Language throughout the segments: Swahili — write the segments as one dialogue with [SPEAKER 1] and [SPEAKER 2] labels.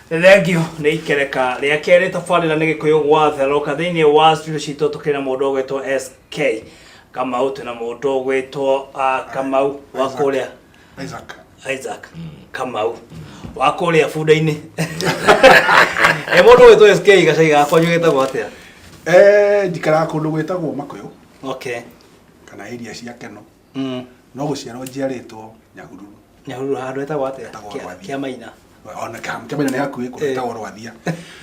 [SPEAKER 1] Thengio nä ikereka rä a kerä tabarä ra nä gä kå yå gwa theroka thä inä wa studio citå tå kä na må ndå å gwä two SK Kamau twä na må ndå å gwä two Kamau wa kå rä a Isaac Kamau wa kå rä a bunda-inä må ndå å gwä two SK gacai gakwa nyå gä tagwo atä a
[SPEAKER 2] njikaraga kå ndå gwä tagwo makå yå
[SPEAKER 1] okay
[SPEAKER 2] kana area cia Keno no gå ciarwo njiarä two Nyahururu
[SPEAKER 1] handå etagwo atä a kä a maina
[SPEAKER 2] ona kamena nä hakuä kå rwä rwathia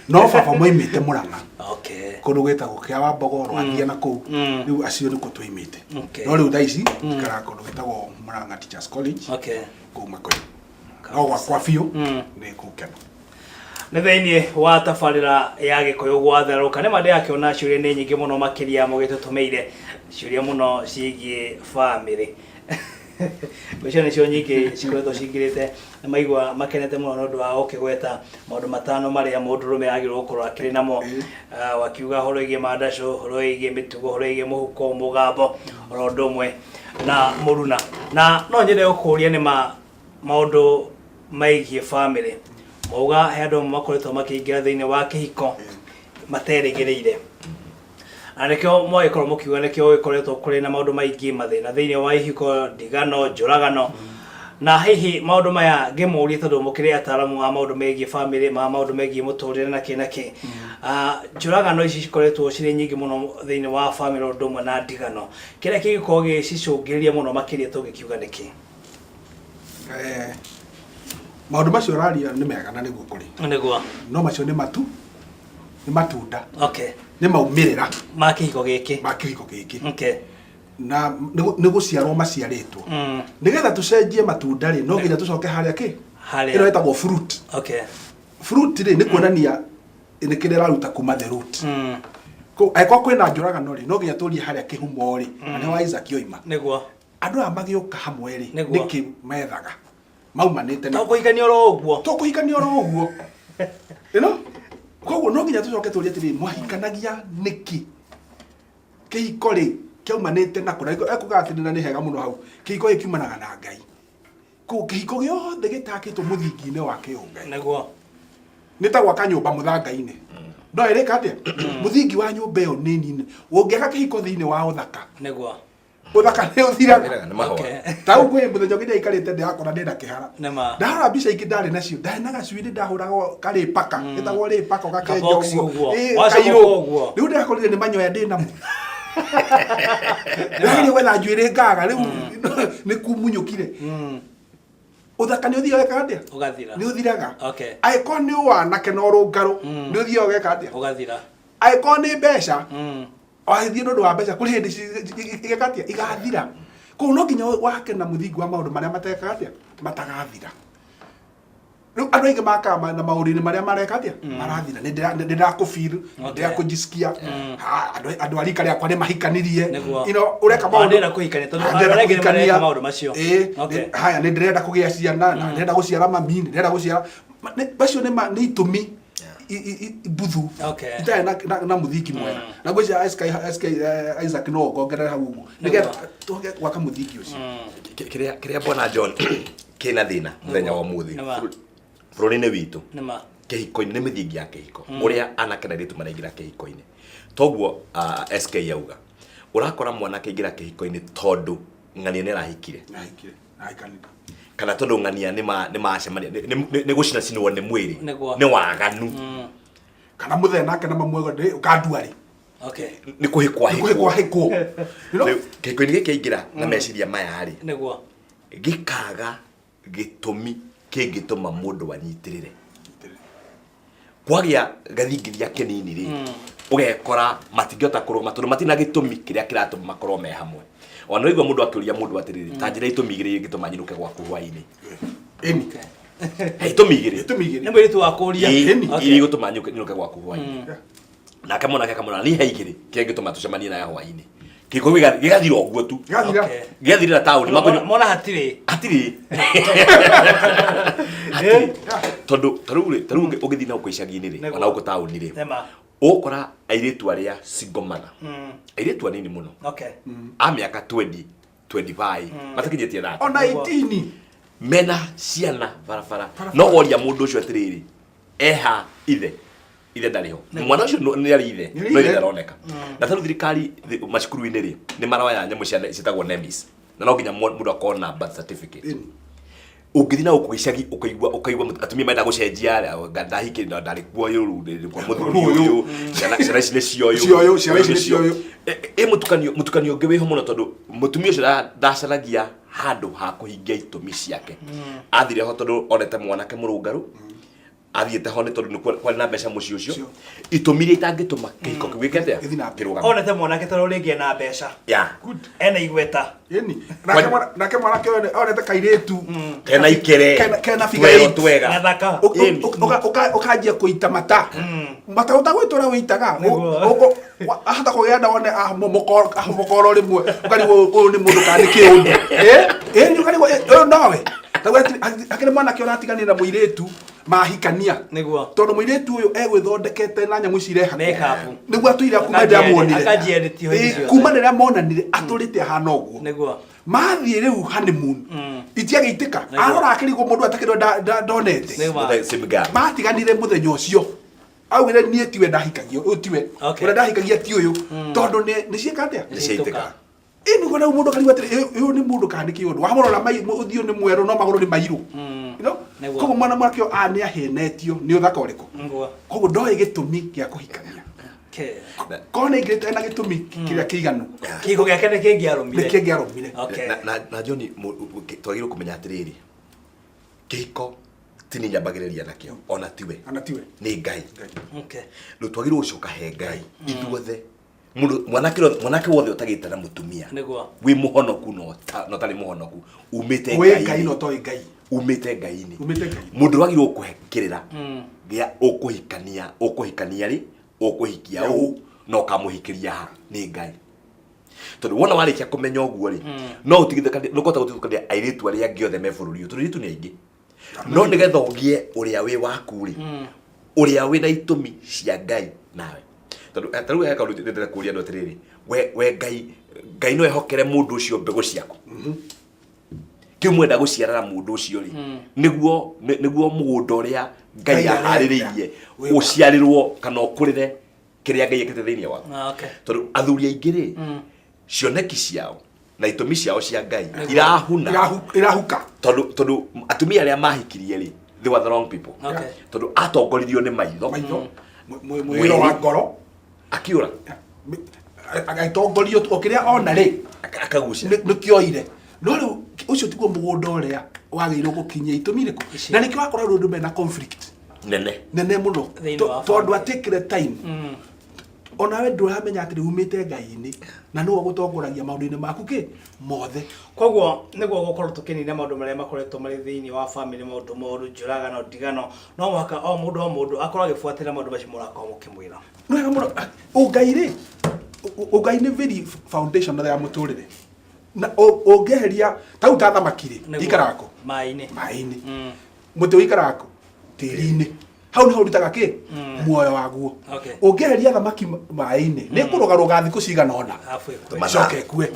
[SPEAKER 2] no baba moimä te må ranga kå ndå gwä tagwo kä a wa mbogo rwathia na kå rä u acio nä kå twoimä te no rä u thaa ici ikaraga kå ndå gwä tagwo må ranga Teachers College kå makå no gwakwa biå nä kå Keno
[SPEAKER 1] nä thä-inä wa tabarä ra ya gä kå yå gwatherå nä ma ndä akä ona ciå ria nä nyingä må no makä ria må gä tå tå mä ire ciå ria må no ciägiä bamä Mwisho nä cio nyingä cikoretwo cingä te nä maigua makenete må no nä å ndå wa å kä gweta maå ndå matano marä a må ndå rå me agä rwo gå korwo akä rä namo wakiuga horo igie mandacå horo igie mä tugo horo igie må huko må gambo oro ndå mwe na må runa na no nyende gå kå ria nä maå ndå maigie bamä mauga he andå makoretwo makä ingä ra thä inä wa kä hiko materä gä rä ire na nä kä o mwagä korwo må kiuga nä kä o gä koretwo kå rä na maå ndå maingä mathä na thä inä wa ihiko ndigano njåragano na hihi maå ndå maya ngä må rie tondå må kä rä ataramu wa maå ndå megiä bamä maå ndå megiä må tå rä re na kä na kä njåragano ici cikoretwo cirä nyingä må no thä inä wa bamä å ndå mwe na ndigano kä rä a kä gä korwo gä cicå ngä rä ria må no makä ria tå gä kiuga nä kä
[SPEAKER 2] maå ndå macio raria nä mega na nä guo kå rä
[SPEAKER 1] nä guo
[SPEAKER 2] no macio nä matunda
[SPEAKER 1] okay
[SPEAKER 2] nä maumä rä ra
[SPEAKER 1] ma kä hiko gä kä
[SPEAKER 2] kä na nä gå ciarwo maciarä two nä getha tå cenjie matunda rä no nginya tå coke harä a kä ä no ätagwo rä nä kuonania nä kä rä raruta kuma the root angäkorwo kwä na njåragano rä no nginya tå rie harä a kä humo rä na nä wa Isaac oima andå aya magä å ka hamwe rä nä kä methaga maumanä te
[SPEAKER 1] tå kå hikania oro å guo
[SPEAKER 2] ino koguo no nginya tucoke turie atiri mwahikanagia niki kihiko ri kiaumanite na kuna ekuga atiri na ni hega muno hau kihiko gikiumanaga na Ngai ku kihiko giothe gitakitwo muthingi-ini wa kiungai
[SPEAKER 1] niguo
[SPEAKER 2] ni ta gwaka nyumba muthanga-ini no irika atia muthingi wa nyumba iyo ni nini ungiaka kihiko thiini wa uthaka
[SPEAKER 1] niguo
[SPEAKER 2] uthaka ni uthiraga ta u kwi muthenya nginya ikarite ndirakora ndenda kihara ndahora mbica ingĩ ndarĩ nacio ndarĩ na gacuĩrĩ ndahũraga karĩ paka gĩtagwo rĩ paka gakenja ũguo rĩu ndĩrakorire nĩ manyoya ndĩ namo ndĩragĩrĩ gwetha njuĩrĩ ngaga rĩu nĩ kumunyũkire ũthaka nĩ ũthiaga weka atĩa nĩ ũthiraga angĩkorwo nĩ wanake na ũrũngarũ nĩ ũthiaga ũgeka atĩa angĩkorwo nĩ mbeca wahithie nũndũ wa mbeca kũrĩ hĩndĩ igeka atĩa igathira koguo no nginya wake na mũthingi wa maũndũ marĩa matekaga atĩa matagathira rĩu andũ aingĩ makaga na maũndũ-inĩ marĩa mareka atĩa marathira nĩ ndĩrakũbiri ndĩrakũjisikia andũ a rika rĩakwa nĩ mahikanirie ũreka haya nĩ ndĩrenda kũgĩa ciana na ndĩrenda gũciara mami nĩ ndĩrenda gũciara macio nĩ itũmi buthu itarĩ na mũthingi mwega na ngwĩciria SK Isaac no ngongerere hau ũguo nĩgetha tũhote gwaka mũthingi ũcio
[SPEAKER 3] kĩrĩa mbona John kĩna thĩna mũthenya wa ũmũthĩ bũrũri-inĩ witũ kĩhiko-inĩ nĩ mĩthingi ya kĩhiko ũrĩa anake na airĩtu maraingĩra kĩhiko-inĩ toguo SK yauga ũrakora mwanake aingĩra kĩhiko-inĩ tondũ ng'ania nĩ arahikire kana tondu ng'ania nĩ macemania nĩ gũcinacinwo nĩ mwĩrĩ nĩ waganu
[SPEAKER 2] kana mũthenya nake na mamwego ũkandua rĩ
[SPEAKER 3] nĩ kũhĩkwo kĩhiko-inĩ gĩkĩ aingĩra na meciria maya rĩ gĩkaga gĩtũmi kĩngĩtũma mũndũ anyitĩrĩre kwagĩa gathingithia kĩnini rĩ ũgekora matingĩhota kũrũgama tondũ matina gĩtũmi kĩrĩa kĩratũma makorwo me hamwe ona igua mundu akiuria mundu atiriri ta njira itumigire ngituma nyiruke gwaku hwaini itumigire
[SPEAKER 1] nĩ mwĩrĩtu wa kũria
[SPEAKER 3] iri gutuma nyiruke gwaku hwaini nake kamona ni haigire kĩngĩtuma tucemanie nayo hwaini kiko gĩgathira ũguo tu gĩathirĩra taũni
[SPEAKER 1] mona hatirĩ
[SPEAKER 3] tondũ tarĩu ũgĩthiĩ na icagi-inĩ rĩ ona gũkũ taũni rĩ ũgũkora airĩtu arĩa singomana airĩtu anini mũno a mĩaka 20-25 matakinyĩtie 30
[SPEAKER 2] ona 18
[SPEAKER 3] mena ciana barabara no woria mũndũ ũcio atĩrĩrĩ eha ithe ndariho mwana ucio nĩ ari ithe no ithe aroneka na tarũ thirikari macukuru-inĩ rĩ nĩ maroya nyamũ ciatagwo NEMIS na no nginya mũndũ akorwo na birth certificate ũngĩthiĩ na ũkũicagi ũkaigua atumia maenda gũcenjia ndahikĩ na ndarĩ kuoyo kwa mũthuri ũyũ ciana ici nĩ cioyo mũtukanio ũngĩ wĩho mũno tondũ mũtumia ũcio ndacaragia handũ ha kũhingia itũmi ciake athire ho tondũ onete mwanake mũrũngarũ athiĩte ho nĩ tondũ nĩ kwarĩ na mbeca mũciĩ ũcio itũmi iria itangĩtũma kĩhiko kĩu gĩkete kĩrũgame
[SPEAKER 1] onete mwanake tondũ rĩngĩ na mbeca ena igweta
[SPEAKER 2] nake mwanake onete kairĩtu
[SPEAKER 3] kena ikere
[SPEAKER 2] kena figa
[SPEAKER 3] twega
[SPEAKER 1] na thaka
[SPEAKER 2] ũkanjia kũita mata ũtagwĩtũra wĩitaga ahata kũgĩa nda wone mokoro rĩmwe ũkarigwo ũyũ nĩ mũndũ kana nĩ kĩũndũ nĩ ũkarigwo ũyũ nowe akĩrĩ mwanake ũratiganĩra na mũirĩtu mahikania tondũ mũirĩtu ũyũ egwĩthondekete na nyamũ cireha nĩguo atũire kuma rĩrĩa monanire atũrĩte ahana ũguo mathiĩ rĩu honeymoon itiagĩitĩka arora akĩrigwo mũndũ atakĩrwo ndonete matiganire mũthenya ũcio augire niĩ tiwe ndahikagio ũyũ tiwe ũrĩa ndahikagia ti ũyũ tondũ nĩ ciĩka atĩa ini kwa mundu kaliwa uyu ni mundu kandi kiundu wamurora uthio ni mweru no maguru ni mairu koguo mwana mwakio ni ahenetio ni uthaka uriku koguo ndoe gitumi gia kuhikania kone ingirite na gitumi kiria kiiganu
[SPEAKER 1] kigo giake ni kingiarumire
[SPEAKER 3] na John twagirwo kumenya atiriri kihiko tini nyambagiriria nakio ona tiwe ni Ngai no twagirwo ucoka he Ngai ithuothe mwanake wothe utagite na mutumia wi muhonoku no tari muhonoku umite
[SPEAKER 2] Ngai no toi Ngai
[SPEAKER 3] umite Ngai-ini mundu wagirwo kuhekirira gia ukuhikania ri ukuhikia u no kamuhikiria ni Ngai tondu wona warikia kumenya uguo ri no utigithekania no kota gutukania airitu aria giothe me bururi utu ritu ni aingi no nigetha ugie uria wi waku ri uria wi na itumi cia Ngai nawe tondu heka ndete kuria ndo atiriri we Ngai no ehokere mundu ucio mbegu ciaku kimwenda guciarara mundu ucio ri niguo mugunda uria Ngai ahariririe uciarirwo kana ukurire kiria Ngai ekete thiini wa tondu athuri aingi ri cioneki ciao na itumi ciao cia Ngai irahuka tondu atumia aria mahikirie ri they were the wrong people tondu atongoririo ni maitho
[SPEAKER 2] mwiro wa ngoro
[SPEAKER 3] akiura
[SPEAKER 2] agaitongorio okiria ona ri
[SPEAKER 3] akagucia
[SPEAKER 2] nikioire no riu ucio tiguo mugunda uria wagirwo gukinyia itumi riku na nikio akora rundu mena conflict nene muno tondu atikire time ona we ndũramenya atĩ umĩte Ngai-inĩ na nĩwe gũtongoragia maũndũ-inĩ maku mothe
[SPEAKER 1] koguo nĩguo gũkorwo tũkĩnina maũndũ marĩa makoretwo marĩ thĩinĩ wa family maũndũ moru njũragano ndigano no mwaka o mũndũ akorwo agĩbuatĩra maũndũ macio mũrakorwo mũkĩmwĩra
[SPEAKER 2] no wega mũno ũngai-rĩ ũngai nĩ very foundation ya mũtũrĩre na ũngĩeheria tau ta thamaki-rĩ ikarako maĩ-inĩ mũtĩ ũikarako tĩri-inĩ hau niho rutaga ki muoyo waguo ũngĩeheria thamaki maĩ-inĩ nĩ kũrũgarũga thikũ cigana ona macoke kue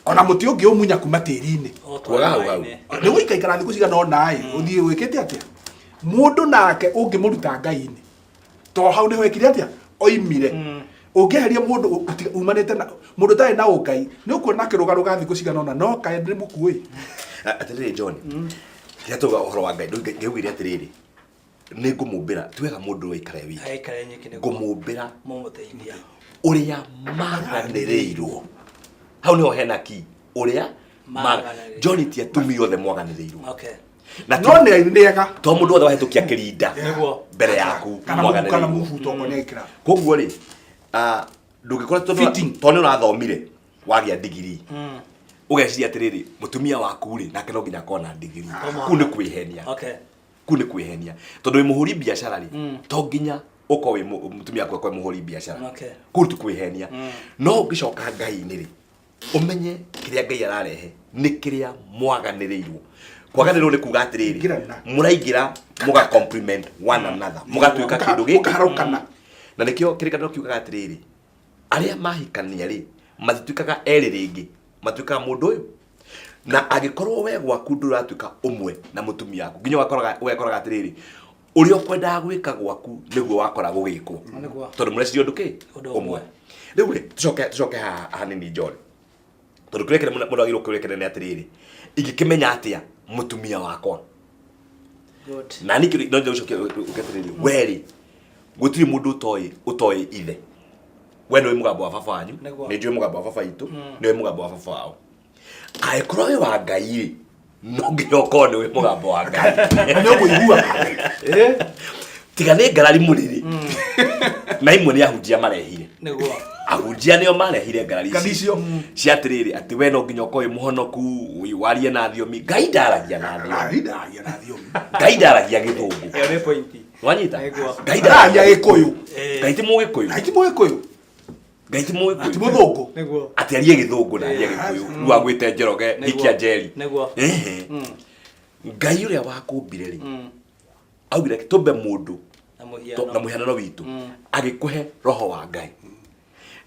[SPEAKER 2] ona mũtĩ ũngĩ ũmunya kuma tĩri-inĩ nĩ gũikaikara thikũ cigana ona-ĩ ũthiĩ wĩkĩte atĩa mũndũ nake ũngĩmũruta Ngai-inĩ to hau niho ekire atĩa oimire ũngĩeheria mũndũ umanĩte na mũndũ tarĩ na ũngai nĩ ũkuona akĩrũgarũga thikũ cigana ona no kaĩ nĩ mũkuĩ
[SPEAKER 3] atĩrĩrĩ John rĩrĩa tuga ũhoro wa Ngai ngĩugire atĩrĩrĩ nĩ ngũmũmbĩra twega mũndũ aikare wiki ngũmũmbĩra
[SPEAKER 1] mũmũteithia
[SPEAKER 3] ũrĩa maganĩrĩirwo hau niho hena ki ũrĩa John ti atumia othe mwaganĩrĩirwo
[SPEAKER 2] na no nĩega
[SPEAKER 3] to mũndũ othe wahĩtũkia kĩrinda mbere yaku
[SPEAKER 2] mwaganĩrĩirwo
[SPEAKER 3] koguo rĩ ndũngĩkora tondũ ũrathomire wagĩa ndigiri ũgeciria atĩrĩrĩ mũtumia waku rĩ nake no nginya akorwo na ndigiri kũu nĩ kwĩhenia kune kwihenia tondu muhuri biashara ri to nginya uko we mutumia kwa muhuri biashara kuntu kwihenia no ngicoka Ngai-inĩ ri umenye kiria Ngai ararehe ni kiria mwaganĩrĩirwo kwaganĩrĩrwo ni kuga atiriri muraingira muga compliment one another mugatuika kindu gĩkarũkana na nikio kĩrĩkanĩro kiugaga atiriri aria mahikania ri matituikaga erĩ rĩngĩ matuikaga mũndũ ũyũ na agikorwo we gwaku nduratuika umwe na mutumia waku nginya ugekoraga atiriri uri okwenda gwika gwaku niguo wakora gugikwo tondu murecirio nduki umwe riu tucoke hanini John tondu kurekere mundu agirwo kurekere ni atiriri ingikimenya atia mutumia wakwa na niki no ndio ucoke ukatiriri weri gutiri mundu utoi ithe we niwe mugambo wa baba wanyu ni njui mugambo wa baba itu niwe mugambo wa baba wao aikorwo wi wa Ngai no nginya ukorwo niwe mugambo wa Ngai
[SPEAKER 2] na kuigua
[SPEAKER 3] tiga ni ngarari muriri na imwe ni ahunjia marehire niguo ahunjia nio marehire ngarari
[SPEAKER 2] icio
[SPEAKER 3] cia atiriri ati we no nginya ukorwo muhonoku warie na thiomi Ngai ndaragia na thiomi Ngai ndaragia githungu
[SPEAKER 1] iyo ni point
[SPEAKER 3] wanyita
[SPEAKER 2] Ngai ndaragia gikuyu
[SPEAKER 3] Ngai ti mugikuyu Ngai ti mugikuyu
[SPEAKER 2] ati muthungu
[SPEAKER 1] niguo
[SPEAKER 3] ati arie githungu na arie gikuyu ru agwite Njoroge ikia Njeri
[SPEAKER 1] niguo
[SPEAKER 3] Ngai uria wakumbire ri augire tumbe mundu na muhianano witu agikuhe roho wa Ngai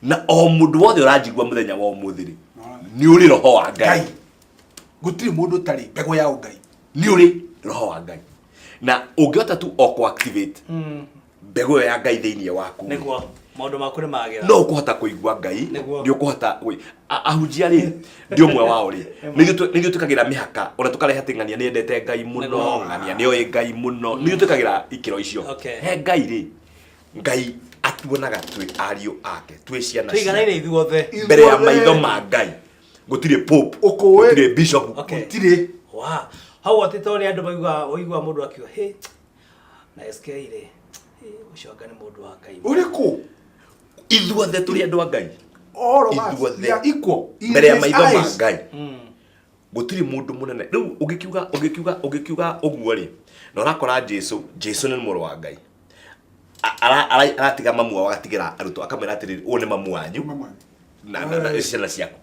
[SPEAKER 3] na o mundu wothe uranjigua muthenya wa umuthi ri ni uri roho wa Ngai
[SPEAKER 2] gutiri mundu tari mbego ya Ngai
[SPEAKER 3] ni uri roho wa Ngai na ungihota tu o activate mbego ya Ngai thiini waku
[SPEAKER 1] niguo maundu maku ni magira
[SPEAKER 3] no ukuhota kuigua Ngai ni ukuhota ahunjia ri ndio mwe wao ri nigio tukagira mihaka ona tukareha tingania ni endete Ngai muno ngania ni oi Ngai muno nigio tukagira ikiro icio he Ngai ri Ngai atuonaga twi ario ake twi ciana
[SPEAKER 1] twiganaire ithuothe
[SPEAKER 3] mbere ya maitho ma Ngai gutire pope gutire bishop
[SPEAKER 2] gutire
[SPEAKER 1] hau atitori andu baigua mundu akiwa he na SK ire ucoka ni mundu wa Ngai
[SPEAKER 2] uriku
[SPEAKER 3] ithuothe turi andu a Ngai
[SPEAKER 2] ithuothe iko
[SPEAKER 3] mbere ya maitho ma Ngai gutiri mundu munene riu ugikiuga uguo ri na urakora Jesu ni muru wa Ngai aratiga mamu wa gatigira aruto akamera atiriri u ni mamu wanyu na ciana ciaku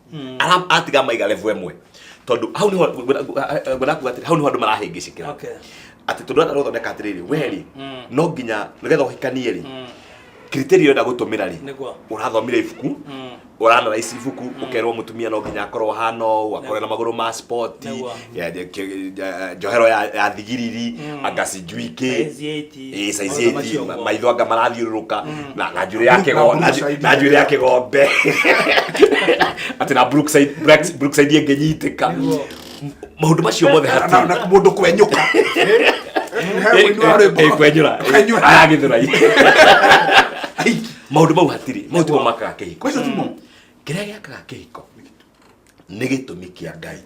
[SPEAKER 3] atiga maiga level emwe tondu hau ni hau ni handu marahingicikira ati tondu ndo thondeka atiriri weri no nginya nigetha uhikanie ri criteria nda gutumira ri urathomire ibuku urana isi ibuku ukerwo mutumia no nginya akorwo hano akorwo na maguru ma sport johero ya thigiriri agasi juike size 8 maitho anga marathiururuka na njuri yake gombe ati na Brookside yengenyitika maundu macio mothe hati
[SPEAKER 2] na mundu kwenyuka
[SPEAKER 3] kwenyura agithurai maundu mau hatiri maundu mau makaga kihiko
[SPEAKER 2] kwesa timo
[SPEAKER 3] kiria giakaga kihiko ni gitumi kia Ngai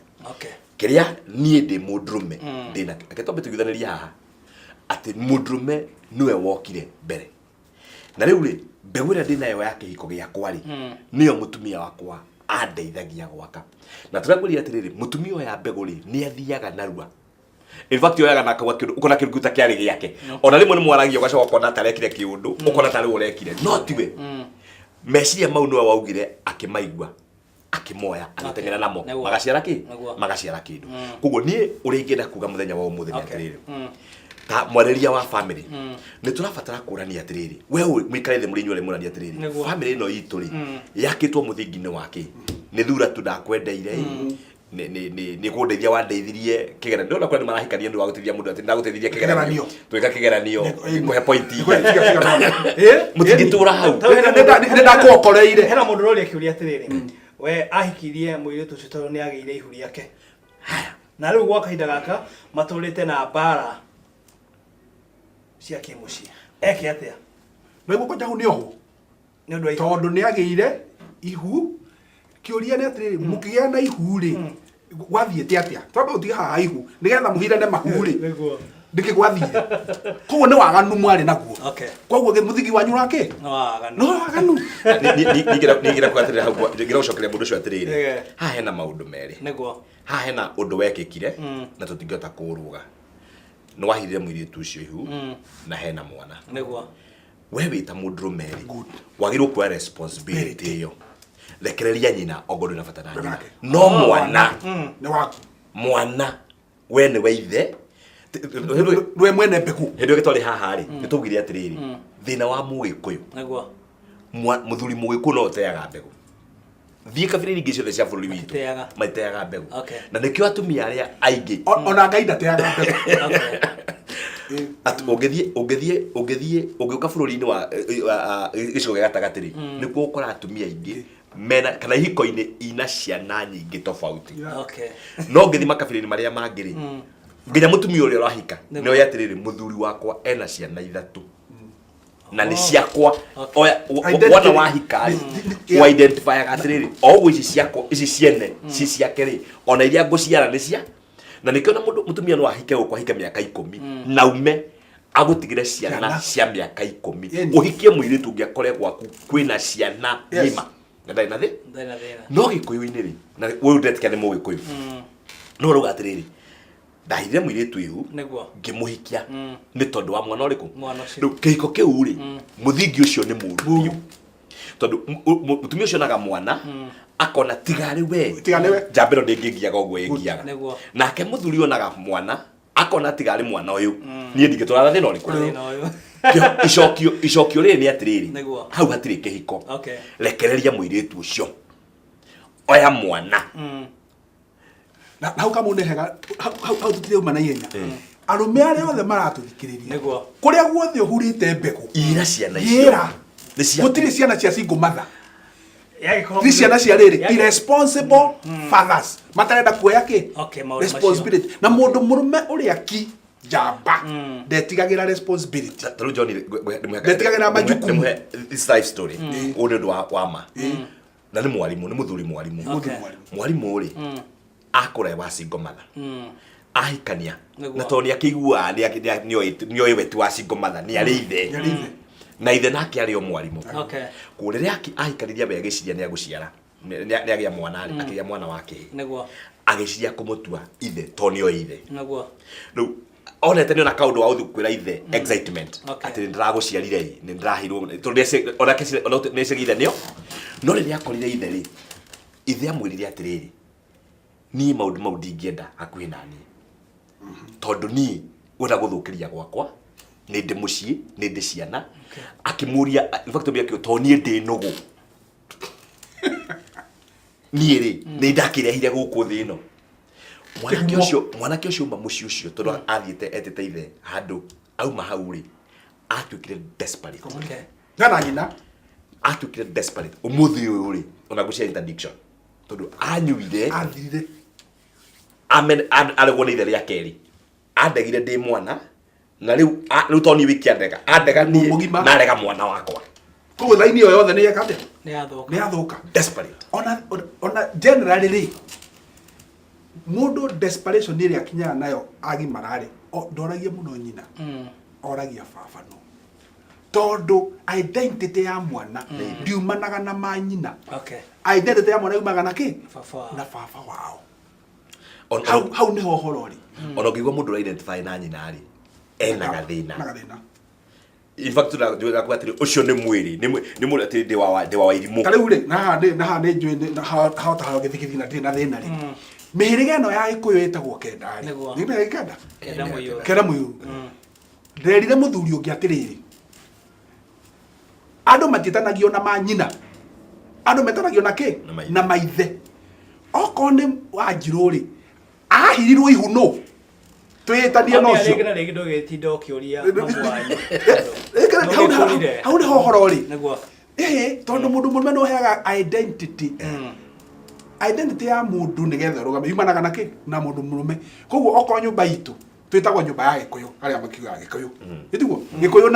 [SPEAKER 3] kiria nie ndi mundurume ndina aketombe tugithaniria haha ati mundurume niwe wokire mbere na riu ri mbegu ria ndinayo ya kihiko giakwa ri niyo mutumia wakwa andeithagia gwaka na turakwĩrĩra atiriri mutumia oya mbegu ri ni athiaga narua in fact yoyaga na kawa kindu ukona kiruguta kiari giake ona rimwe ni mwaragia ugacoka ukona tarekire kiundu ukona tari urekire no tiwe meciria mau no waugire akimaigua akimoya agatengera namo magaciara kindu koguo nie uri ingenda kuga muthenya wa umuthi ni atiriri ta mwareria wa family ni turabatara kurania atiriri we mwikare the muri nyore murania atiriri family no itu ri yakitwo muthingi-ini wake ni thura tu ndakwendeire ni kundeithia wandeithirie kigera ndona kwa ni marahikania ndu wa guteithia mundu ati ndaguteithia kigeranio twika kigeranio kuhe point mutingitura hau
[SPEAKER 2] nda kuokoreire
[SPEAKER 1] hena mundu roria kiuria atiriri we ahikirie muiritu ucio tondu ni ageire ihu riake na riu gwa kahinda gaka maturite na bara cia kimuci eke atia
[SPEAKER 2] niguo kwa jahu ni oho
[SPEAKER 1] ni undu
[SPEAKER 2] tondu ni ageire ihu kiuria ni atiriri mukigia na ihu ri gwathiete atia tondu utiga haha ihu nigetha muhirane mahu ri ndiki gwathire koguo ni waganu mwari naguo koguo muthingi wanyu rake no waganu
[SPEAKER 3] nigira kwatirira hau ngira gucokeria mundu ucio atiriri haha hena maundu meri
[SPEAKER 1] niguo
[SPEAKER 3] haha hena undu wekikire na tutingihota kuruga no wahirire muiritu ucio ihu na hena mwana
[SPEAKER 1] niguo
[SPEAKER 3] we wita mundu meri wagirwo kwa responsibility iyo lekereria nyina ogodo na fatana nyina no mwana
[SPEAKER 2] ni waku
[SPEAKER 3] mwana we ni weithe
[SPEAKER 2] rwe mwene mbeku
[SPEAKER 3] hindu gitwari haha ri nitugire atiriri thina wa mugikuyu
[SPEAKER 1] niguo
[SPEAKER 3] muthuri mugikuyu no teaga mbegu thie kabiri ingi ciothe cia bururi witu mateaga mbegu na nikio atumia aria aingi
[SPEAKER 2] ona Ngai ndateaga mbegu
[SPEAKER 3] ati ũngĩũka bũrũri-inĩ wa gĩcigo gĩa gatagatĩ-rĩ nĩkuo ũkora atumia aingĩ mena kana ihiko-inĩ ina ciana nyingĩ tofauti. No ngĩthiĩ makabira-inĩ marĩa mangĩ-rĩ nginya mũtumia ũrĩa ũrahika nĩoĩ atĩrĩrĩ mũthuri wakwa ena ciana 3 na nĩ ciakwa. Wana wahika wa identify atĩrĩrĩ o ici ciakwa ici ciene ci ciake-rĩ ona iria ngũciara nĩ cia na nĩkĩo na mũtumia no ahike gũkũ ahike mĩaka 10 na ume agũtigĩre ciana cia mĩaka 10 ũhikie mũirĩtu ũngĩakore gwaku kwĩna ciana ng'ima na ndarĩ na thĩ no gĩkũyũ-inĩ-rĩ na ũyũ ndetĩkia nĩ mũgĩkũyũ no rauga atĩrĩrĩ ndahithire mũirĩtu ũyũ ngĩmũhikia nĩ tondũ wa mwana ũrĩkũ rĩu kĩhiko kĩu-rĩ mũthingi ũcio nĩ mũru tondũ mũtumia ũcio onaga mwana akona tigarĩ we njamba ĩno ndĩngĩngiaga ũguo ĩngiaga nake mũthuri onaga mwana akona tigarĩ mwana ũyũ niĩ ndingĩtũra thĩna ũrĩkũ. Icokio rĩrĩ nĩ atĩrĩrĩ hau hatirĩ kĩhiko rekereria mũirĩtu ũcio oya mwana
[SPEAKER 2] na hau kamunehega hau tutirauma na ihenya arume arĩa othe maratũthikĩrĩria kũrĩa guothe ũhurĩte mbegũ
[SPEAKER 3] ira ciana
[SPEAKER 2] icio gũtirĩ ciana cia single mother ni ciana cia rĩrĩ irresponsible fathers matarenda kuoya responsibility na mũndũ mũrume ũrĩa ki njamba ndetigagĩra responsibility
[SPEAKER 3] tarũ John
[SPEAKER 2] ndetigagĩra majukumu.
[SPEAKER 3] This life story ũyũ nĩ ũndũ wa ma na nĩ mwarimũ nĩ mũthuri mwarimũ rĩ akora wa single mother ahikania na tondũ nĩakĩiguaga nĩoĩ wetu wa single mother nĩ arĩ ithe na ithe nake arĩ o mwarimũ kũrĩrĩa ahikaniria we agĩciria nĩ agũciara nĩagĩa mwana akĩgĩa mwana wake agĩciria kũmũtua ithe tondũ nĩoĩ ithe rĩu onete nĩ ona kaũndũ wa ũthiĩ kwĩra ithe excitement atĩ nĩndĩragũciarire nĩ ndĩrahirwo tondũ onake nĩcegi ithe nĩo no rĩrĩa akorire ithe-rĩ ithe amwĩrire atĩrĩrĩ niĩ maũndũ mau ndingĩenda hakuhĩ na niĩ tondũ niĩ wenda gũthũkĩria gwakwa nĩ ndĩ mũciĩ nĩ ndĩ ciana akĩmũria factory yake tondũ niĩ ndĩ nũgũ niĩ-rĩ nĩ ndakĩrehire gũkũ thĩ ĩno mwanake ũcio uma mũciĩ ũcio tondũ athiĩte etĩte ithe handũ auma hau-rĩ atuĩkire desperate
[SPEAKER 2] na nyina
[SPEAKER 3] atuĩkire desperate ũmũthĩ ũyũ-rĩ ona gũcia interdiction tondũ anyuire
[SPEAKER 2] athirire
[SPEAKER 3] aregwo nĩ ithe rĩa kerĩ andegire ndĩ mwana na rĩu tondũ niĩ wiki andega niĩ na arega mwana wakwa
[SPEAKER 2] koguo laini ĩyo yothe nĩ yekate
[SPEAKER 1] nĩ
[SPEAKER 2] yathũka
[SPEAKER 3] desperate
[SPEAKER 2] ona generally mũndũ desperation nĩ ĩrĩa akinyaga nayo agimara-rĩ ndoragia mũno nyina oragia baba no tondũ identity ya mwana ndiumanaga na manyina identity ya mwana yumaga na kĩ na baba wao hau nĩho ũhoro-rĩ
[SPEAKER 3] ona ũngĩigua mũndũ ũra-identify na nyina-rĩ ena gathĩna in fact tunakuwa atĩrĩ ũcio nĩ mwĩrĩ nĩ mũndũ atĩrĩ ndĩ wa wairimũ
[SPEAKER 2] ta rĩu-rĩ naha nĩ njũĩ hahota gĩthigithia na ndĩrĩ na thĩna-rĩ mĩhĩrĩga ĩno ya Gĩkũyũ ĩtagwo Kenda-rĩ nĩ Kenda Mũirũ nderire mũthuri ũngĩ atĩrĩrĩ andũ matiĩtanagio na manyina andũ metanagio na kĩ na maithe okorwo nĩ Wanjirũ-rĩ ahirirwo ihuno twĩtanie no cio hau nĩho ũhoro-rĩ tondũ mũndũ mũrume nĩ ũheaga identity ya mũndũ nĩgetha rũgame yumanaga na kĩ na mũndũ mũrume koguo okorwo nyũmba itũ twĩtagwo nyũmba ya Gĩkũyũ arĩa makiugaga Gĩkũyũ ĩtiguo Gĩkũyũ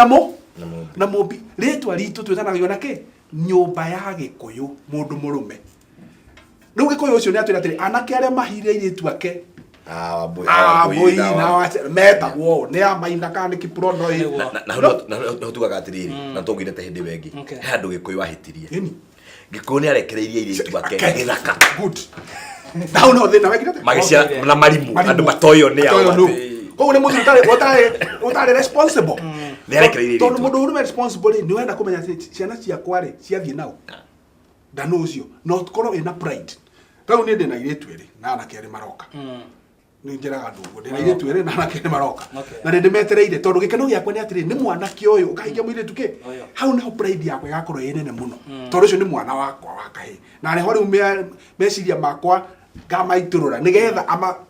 [SPEAKER 2] na mũmbi rĩtwa ritũ twĩtanagio na kĩ nyũmba ya Gĩkũyũ mũndũ mũrume rĩu Gĩkũyũ ũcio nĩ atwĩra atĩrĩ anake arĩa mahire airĩtu ake Wambui na metagwo nĩ amaina kana nĩ Kiprono
[SPEAKER 3] na tugaga atĩrĩrĩ na tũngĩnete hĩndĩ wengi he andũ Gĩkũyũ ahĩtirie Gĩkũyũ nĩ arekereirie airĩtu ake gĩthaka
[SPEAKER 2] na hau no thĩna wekire
[SPEAKER 3] magĩciara na marimũ andũ matoyo nĩ
[SPEAKER 2] koguo nĩ mũndũ ũtarĩ responsible
[SPEAKER 3] nĩ arekereirie
[SPEAKER 2] tondũ mũndũ ũrĩa responsible nĩ wenda kũmenya ciana ciakwa-rĩ ciathiĩ nao ndano ũcio no tũkorwo wĩna pride rĩu niĩ ndĩ na airĩtu erĩ na anake erĩ maroka nĩ njĩraga andũ ũguo ndĩ na airĩtu erĩ na anake erĩ maroka na nĩ ndĩmetereire tondũ gĩkeno gĩakwa nĩ atĩrĩ nĩ mwanake ũyũ ũkahikia mũirĩtu kĩ hau nĩho pride yakwa ĩgakorwo ĩ nene mũno tondũ ũcio nĩ mwana wakwa wa kahĩĩ na nĩho rĩu meciria makwa ngamaiturura nigetha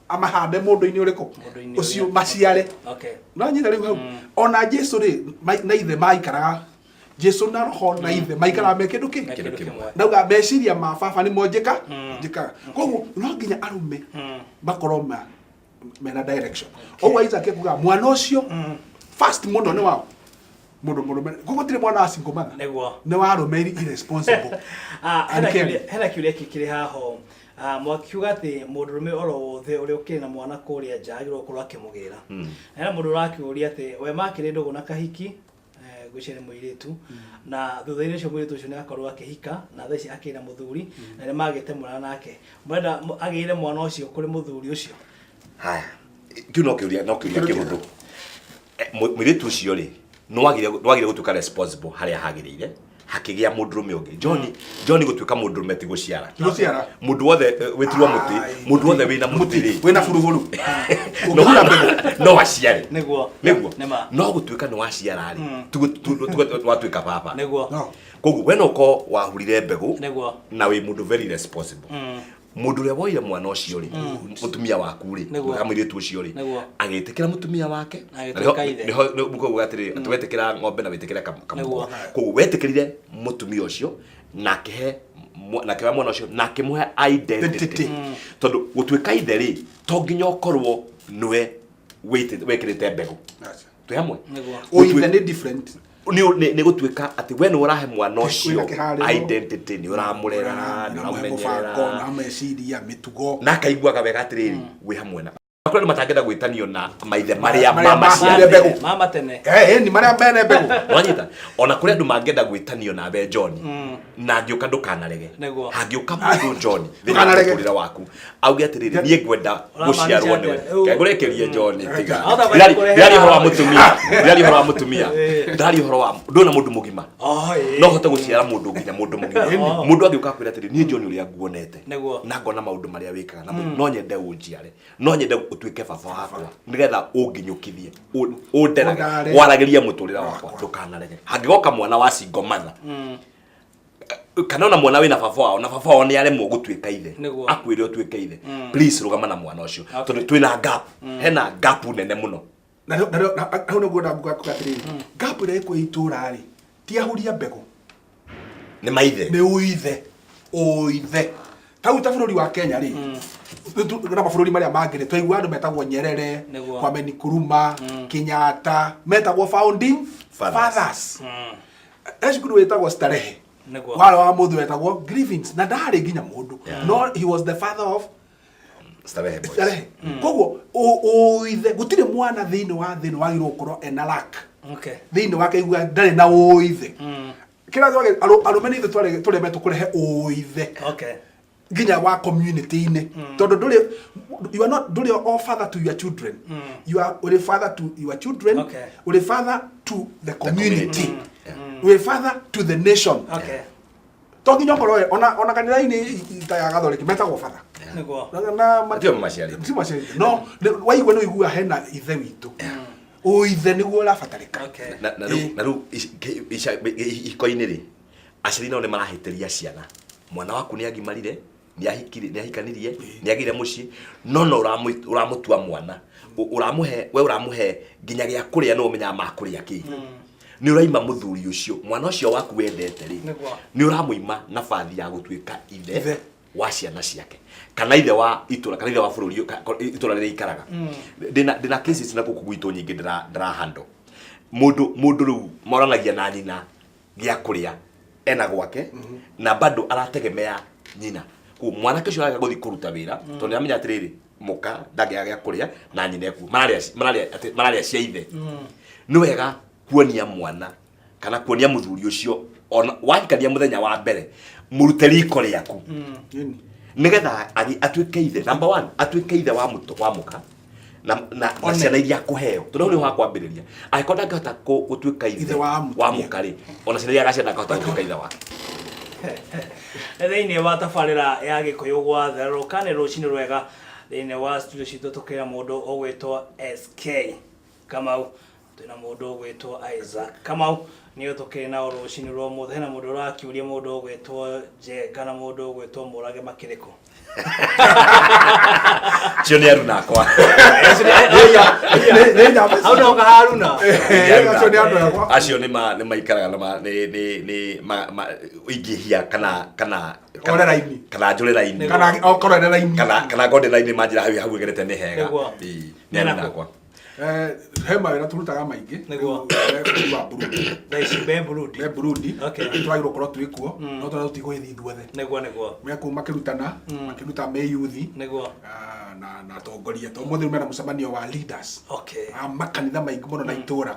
[SPEAKER 2] amahande mundu-ini uriku ucio maciare no nyita riu hau ona Jesu ri na ithe maikaraga Jesu na roho na ithe maikaraga me kindu kimwe nauga meciria ma baba ni monjika njikaga koguo no nginya arume bakorwo mena direction oguo Isaac kuga mwana ucio first muno ni wao mundu gugutire mwana wa single mother ni warume irresponsible
[SPEAKER 1] hena kiuria kikiri haho mwakiuga ati mundurume oro wothe uri ukiri na mwana kuria njagirwo kurwo akimugira na mundu urakiuria ati we makire ndugu na kahiki gucere muiritu na thutha-ini ucio muiritu ucio ni akorwo akihika na thaici akina muthuri na ni magite mwana nake mwenda agire mwana ucio kuri muthuri ucio
[SPEAKER 3] haya kiu no kiuria kihuthu muiritu ucio ri no agire gutuka responsible haria hagirire hakigia mundurume ungi John gutuika mundurume ti guciara mundu wothe witirwa muti mundu wothe wina muti ri
[SPEAKER 2] wina buruguru
[SPEAKER 3] no waciare
[SPEAKER 1] niguo
[SPEAKER 3] no gutuika no waciara ri watuika baba koguo we no ko wahurire mbegu na wi mundu very responsible mundu ria woire mwana ucio ri mutumia waku ri amwiritu ucio ri agitikira mutumia wake niho muko gatiri atwetikira ng'ombe na wetikira kamugwa koguo wetikirire mutumia ucio nake mwana ucio nake muhe identity tondu gutuika ithe ri to nginya ukorwo niwe wekirite mbegu twi hamwe
[SPEAKER 2] oithe ni different
[SPEAKER 3] ni gutuika ati we ni urahe mwana ucio identity ni uramurera ni uramenyerera
[SPEAKER 2] na meciria mitugo
[SPEAKER 3] na kaiguaga wega atiriri wi hamwe na akora matangenda gwitanio na maithe maria mama
[SPEAKER 1] tene
[SPEAKER 2] ni maria bene mbegu
[SPEAKER 3] wanyita ona kuri andu mangenda gwitanio na be John na ngioka ndukanarege hangioka mundu John thina kurira waku auge atiriri nie ngwenda guciarwo niwe kengurekerie John tiga ndari horo wa mutumia ndari horo wa ndona mundu mugima no hote guciara mundu nginya mundu mugima mundu angioka kwira atiriri nie John uria nguonete na ngona maundu maria wikaga no nyende unjiare no nyende utuike baba wakwa nigetha unginyukithie underage waragiria muturira wakwa ndukanarege hangigoka mwana wa single mother kana ona mwana wina baba wao na baba wao ni aremwo gutuika ithe akwire utuike ithe please rugama na mwana ucio tondu twina gap hena gap nene muno
[SPEAKER 2] na no ngoda ngugatiriri gap ire ku itura ri ti ahuria mbegu
[SPEAKER 3] ni maithe
[SPEAKER 2] ni uithe tauta bururi wa Kenya ri na mabũrũri maria mangire twaigua andu metagwo Nyerere Kwame Nkrumah Kenyatta metagwo founding fathers ecukuru wetagwo Starehe wale wa muthu wetagwo Grievance na ndari nginya mundu no he was the father of
[SPEAKER 3] Starehe
[SPEAKER 2] koguo ithe gutire mwana thiini wagirwo ukorwo ena lack thiini wake igua ndari na ithe kira thwage arumeni ithe tureme tukurehe ithe ginya wa community ine tondu you are not all father to your children you are a father to your children a father to the community a father to the nation to ginya korwo ona kanitha ine itaga gathoreki metagwo father na
[SPEAKER 3] matio maciari
[SPEAKER 2] no waigua no igua hena ithe witu ithe niguo urabatarika
[SPEAKER 3] na ru ikoini ri aciri no ne marahitiria ciana mwana waku ni agimarire ni ahikanirie ni agire muci no uramutua mwana uramuhe ginya gya kuria no umenya makuria ki ni uraima muthuri ucio mwana ucio waku wendete ri ni uramuima na bathi ya gutuika ithe wa ciana ciake kana ithe wa itura kana ithe wa bururi itura riri ikaraga ndina cases na guku gwitu nyingi ndira hando mundu ru moranagia na nyina gya kuria ena gwake na bado arategemea nyina ku mwana kesho aga guthi kuruta wira tondu amenya atiriri muka ndage gya kuria na nyina ku malaria cia ithe ni wega kuonia mwana kana kuonia muthuri ucio ona wakikania muthenya wa mbere murute riko riaku nigetha atuike ithe number 1 atuike ithe wa muka na ciana iria kuheo tondu ni wakwambiriria aikonda ngata gutuika ithe wa mukari ona ciana iria gacienda ngata gutuika ithe wake
[SPEAKER 1] thiini wa tabarira ya gikuyu gwatharuka ni rucini rwega thiini wa studio citu tukira mundu ogwitwo SK Kamau twina mundu ogwitwo Isaac Kamau niyo tukiri na rucini rwa muthe na mundu urakiuria mundu ogwitwo Jenga na mundu ogwitwo Murage Makiriko
[SPEAKER 3] cio nĩ aruna akwa acio nĩ maikaraga ingĩhia kana njũrĩra-inĩ kana ngondera-inĩ manjĩra hau ĩgerete nĩ hega nĩ aruna akwa
[SPEAKER 2] he mawĩra tũrutaga maingĩ me Burundi twagĩrĩirwo gũkorwo twĩ kuo no tondũ tũtigũgĩthiĩ ithuothe mekũu makĩruta meyuthi na atongoria to mũthĩ mena mũcemanio wa leaders makanitha maingĩ mũno na itũra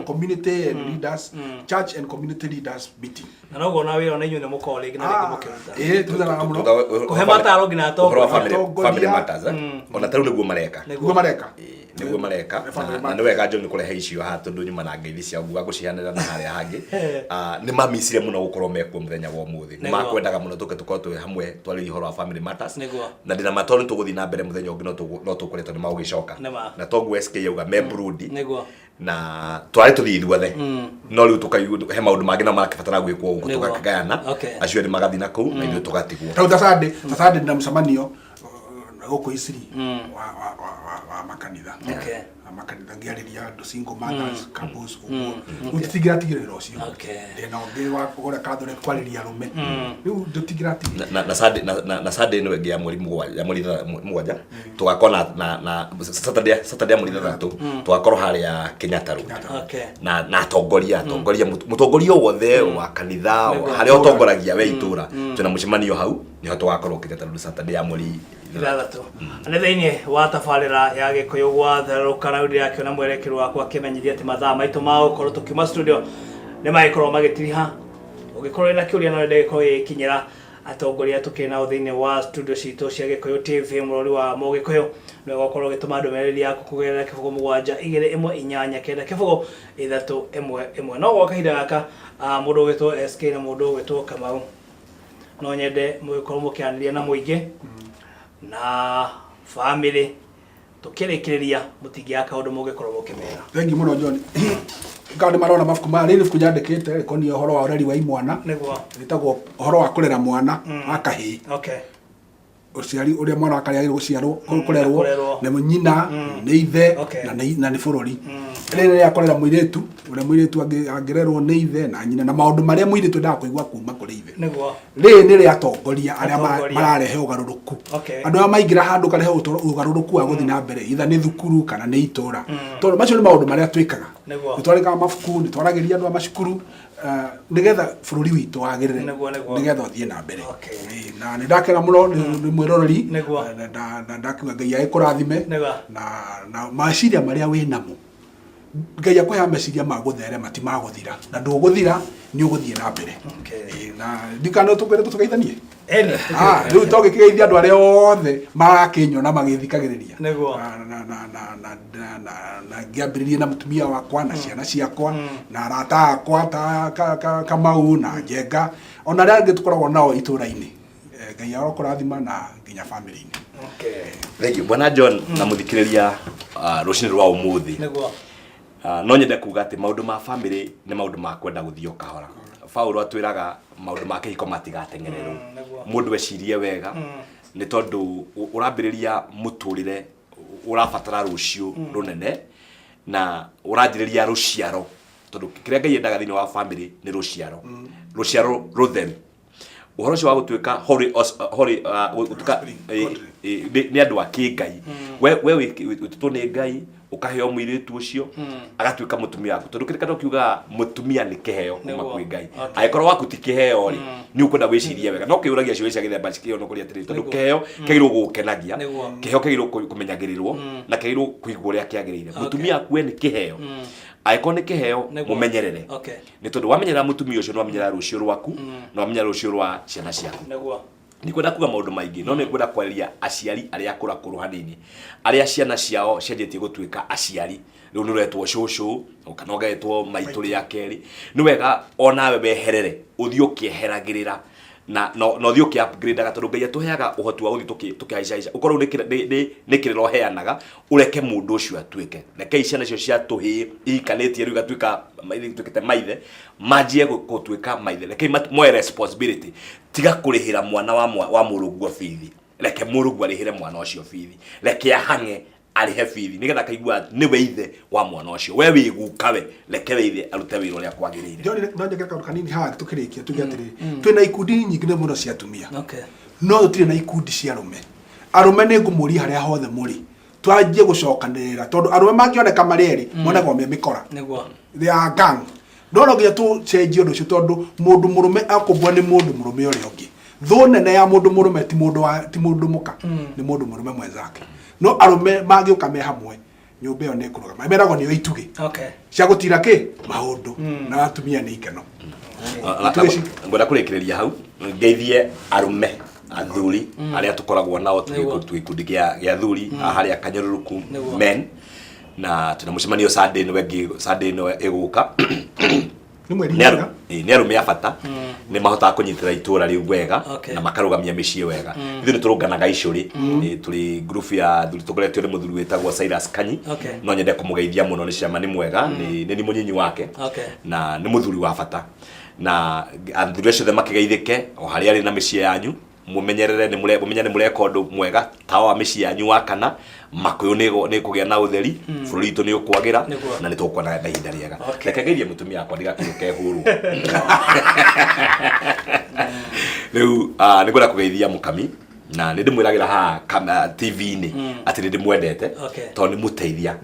[SPEAKER 2] community leaders church and community leaders meeting
[SPEAKER 1] na noguo na wĩra na inyuĩ nĩ mũkorwo rĩngĩ na rĩngĩ mũkĩruta
[SPEAKER 2] tũrutaga mũno
[SPEAKER 1] kũhe mataro nginya atongoria
[SPEAKER 3] family matters ona tarĩu nĩguo mareka na nĩ wega John kũrehe icio haha tondũ nyuma na ngeithi ciao guga gũcihanĩra na harĩa hangĩ nĩ mamicire mũno gũkorwo mekuo mũthenya wa ũmũthĩ nĩ makwendaga mũno tũkorwo twĩ hamwe twarĩrie ũhoro wa family matters na ndĩna matoro tũgũthiĩ na mbere mũthenya ũngĩ no tũkũretwo nĩ magũgĩcoka na toguo SK yauga me Burundi na twarĩ tũthiĩ ithuothe no rĩu tũkaigua he maũndũ mangĩ na makĩbatara gwĩkwo ũguo tũgakĩgayana acio nĩ magathiĩ na kũu na ithuĩ tũgatigwo
[SPEAKER 2] rĩu Thursday na mũcemanio gũkũ Isiri wa makanitha makanitha ngĩarĩria andũ single mothers couples ũguo tũtigĩratigĩrĩra ũcio na ũngĩ wa kũgũra kathore kwarĩria arũme rĩu tũtigĩratigĩrĩra
[SPEAKER 3] na Sunday nĩ wengĩ ya mweri mũgwanja tũgakorwo na Saturday mweri ithathatũ tũgakorwo harĩa Kenyatta Road na atongoria mũtongoria wothe wa kanitha harĩa ũtongoragia we itũra twĩna mũcemanio hau nĩho tũgakorwo Kenyatta Road Saturday ya mweri
[SPEAKER 1] ithathatũ nĩ thĩinĩ wa tabarĩra ya Gĩkũyũ Gwatherũka na ũndũ yakĩona mwerekero wakwa akĩmenyithia atĩ mathaa maitũ ma gũkorwo tũkiuma studio nĩ magĩkorwo magĩtiriha ũngĩkorwo na kĩũria no wende gĩkorwo gĩkinyĩra atongoria tũkĩrĩ nao thĩinĩ wa studio citũ cia Gĩkũyũ TV mũrori wa Mũgĩkũyũ nĩ gũkorwo gĩtũma ndũmĩrĩri yaku kũgerera kĩbũgũ mũgwanja 218 kĩbũgũ 311 no gwa kahinda gaka mũndũ ũgĩtwo SK na mũndũ ũgĩtwo Kamau no nyende mũgĩkorwo mũkĩanĩria na mũingĩ na family tukĩrĩkĩrĩria mũtingĩaka ũndũ mũgĩkorwo mũkĩmera.
[SPEAKER 2] Thengi mũno John. Ngao nĩ marona mabuku ma rĩrĩ nyandĩkĩte rĩkonie ũhoro wa ũreri wa imwana.
[SPEAKER 1] Nĩguo.
[SPEAKER 2] Wĩtagwo ũhoro wa kũrera mwana wa kahĩĩ.
[SPEAKER 1] Okay.
[SPEAKER 2] Ũciari ũrĩa mwana wa kahĩĩ gũciarwo kũrerwo nĩ nyina nĩ ithe na nĩ bũrũri. Rĩrĩ rĩa kũrera mũirĩtu ũrĩa mũirĩtu angĩrerwo nĩ ithe na nyina na maũndũ marĩa mũirĩtu endaga kũigua kuma kũrĩ ithe.
[SPEAKER 1] Nĩguo.
[SPEAKER 2] Rĩrĩ nĩ rĩa atongoria arĩa mararehe ũgarũrũku. Andũ arĩa maingĩra handũ karehe ũgarũrũku wa gũthiĩ na mbere itha nĩ thukuru kana nĩ itũra. Tondũ macio nĩ maũndũ marĩa twĩkaga. Nĩ twandĩkaga mabuku nĩ twaragĩria andũ a macukuru nigetha bũrũri witũ wagĩrĩre nigetha ũthiĩ na mbere. Na nĩ ndakena mũno nĩ mwĩroreri na ndakiuga Ngai agĩkũrathime na meciria marĩa wĩ namo Ngai akũhe meciria ma gũtherema ti ma gũthira na ndũgũthira nĩ ũgũthiĩ na mbere. Na ndikano tũgeithanie rĩu to gĩkĩgeithia andũ arĩa othe marakĩnyona magĩthikagĩrĩria na ngĩambĩrĩrie na mũtumia wakwa na ciana ciakwa na arata akwa ta Kamau na Njenga ona arĩa angĩ tũkoragwo nao itũra-inĩ. Ngai agũkũrathima na nginya family-inĩ.
[SPEAKER 3] Thank you Bwana John na mũthikĩrĩria rũcinĩ rwa ũmũthĩ. No nyende kuga atĩ maũndũ ma family nĩ maũndũ ma kwenda gũthiĩ kahora. Paulo atwĩraga maũndũ ma kĩhiko matigatengererwo. Mũndũ ecirie wega nĩ tondũ ũrambĩrĩria mũtũrĩre ũrabatara rũciũ rũnene na ũranjĩrĩria rũciaro tondũ kĩrĩa Ngai endaga thĩinĩ wa family nĩ rũciaro rũtheru. Ũhoro ũcio wa gũtuĩka nĩ andũ a kĩngai we wĩtĩtwo nĩ Ngai ukaheo mũirĩtu ũcio agatuĩka mũtumia waku tondũ kĩrĩa kiuga mũtumia nĩ kĩheo kuma kwĩ Ngai angĩkorwo waku ti kĩheo rĩ nĩ ũkwenda wĩcirie wega no kĩũragia ciũria cia gĩthemba cikĩo no kũrĩa atĩrĩrĩ tondũ kĩheo kĩgĩrĩirwo gũkenagia kĩheo kĩgĩrĩirwo kũmenyagĩrĩrwo na kĩgĩrĩirwo kũigwo ũrĩa kĩagĩrĩire mũtumia waku nĩ kĩheo angĩkorwo nĩ kĩheo mũmenyerere nĩ tondũ wamenyera mũtumia ũcio no wamenyera rũciũ rwaku no wamenyera rũciũ rwa ciana ciaku. Ni kwenda kuga maũndũ maingĩ no nĩ kwenda kwarĩria aciari arĩa akũrakũrũ hanini arĩa ciana ciao ciendete gũtuĩka aciari rĩu nĩ ũretwo cũcũ kana ũgetwo maitũ rĩa kerĩ nĩ wega onawe weherere ũthiĩ ũkĩeheragĩrĩra na no thio ki upgrade aga tondu Ngai atuheaga uhoti wa uthi tukihaica ukorwo ni kiriro heanaga ureke mundu ucio atuike reke iciana cio cia tuhi ikanitie riu gatuika tukite maithe manjie gutuika maithe reke moe responsibility tiga kurihira mwana wa murugu bithi reke murugu arihire mwana ucio bithi reke ahange arihe bithi nigetha kaigua ni weithe wa mwana ucio we wigukawe reke weithe arute wira uria kwagirire
[SPEAKER 2] no njeke kaundu kanini ha tukirikia tuge atiri twina ikundi nyingi ne muno cia atumia no tutire na ikundi cia arume ni ngumuria haria hothe muri twanjie gucokanirira tondu arume mangioneka marieri monago me mikora niguo they are gang no nginya tu change undu ucio tondu mundu murume akubwa ni mundu murume uria ungi thone na ya mundu murume ti mundu muka ni mundu murume mwenzake no arume magiuka me hamwe nyumba yo ne kurugama meragwo ni oituge cia gutira ki maundu na atumia ni ikeno
[SPEAKER 3] ngoda kurekereria hau ngeithie arume athuri aria tukoragwo nao twikundi gia athuri haria kanyoruruku men na tuna mucemanio Sunday no eguka ni arume ya bata ni mahota kunyitira itura riu wega na makarugamia micii wega ithu ni turunganaga icuri tuli group ya thuri tukoretio ni muthuri wetagwo Cyrus Kanyi no nyende kumugeithia muno ni cema ni mwega ni munyinyi wake na ni muthuri wa bata na athuri acio makigeithike o haria ari na micii yanyu mumenyerere ni mureka undu mwega tawa wa micii yanyu wakana makuyu ni kugia na utheri bururi itu ni ukwagira na ni tukwana na ihinda riega reke ngeithie mutumia akwa ndigakiruke huru riu ni ngwenda kugeithia mukami na ni ndimwiragira ha TV-ini ati ni ndimwendete tondu ni muteithia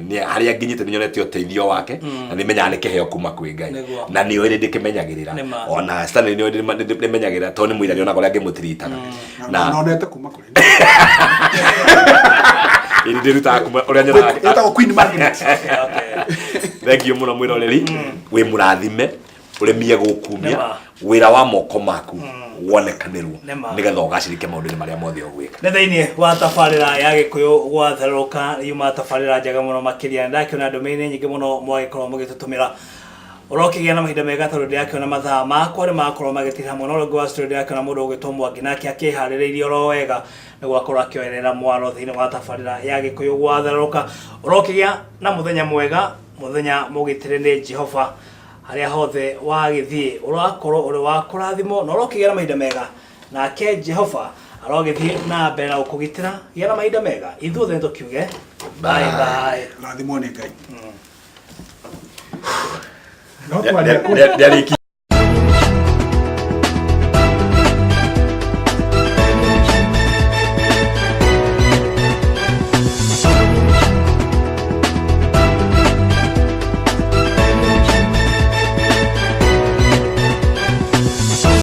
[SPEAKER 3] ni haria nginyite ni nyonete uteithio wake na ni menyaga ni kiheo kuma kwi Ngai na ni ori ndikimenyagirira ona Stanley ni ori ndimenyagirira tondu ni mwirani ona goria ngimutiritaga
[SPEAKER 2] na nonete kuma kuri
[SPEAKER 3] ini ndiruta kuma oria nyona
[SPEAKER 2] eta Queen Margaret
[SPEAKER 3] thank you muno mwiroreri wi murathime uremie gukumia wira wa moko maku wonekanirwo nigetha ugacirike maundu-ini maria mothe ugwika
[SPEAKER 1] ne thiini wa tabarira ya gikuyu gwatharuka yuma tabarira njega muno makiria ndakiona ndumeini nyingi muno mwagikorwo mugitutumira urokigia na mahinda mega tondu ndiakiona mathaa makwa ni makorwo magitira muno rungu wa studio ndiakiona mundu ugitumwo nginake akihaririirie oro wega niguo akorwo akioerera mwaro thiini wa tabarira ya gikuyu gwatharuka urokigia na muthenya mwega muthenya mugitire ni Jehova haria hothe wagithie urakorwo uri wa kurathimo na urokigia na mahinda mega nake Jehova arogithie na mbere na ukugitira gia na mahinda mega ithuothe tukiuge bye bye
[SPEAKER 2] rathimo ni Ngai
[SPEAKER 3] no twari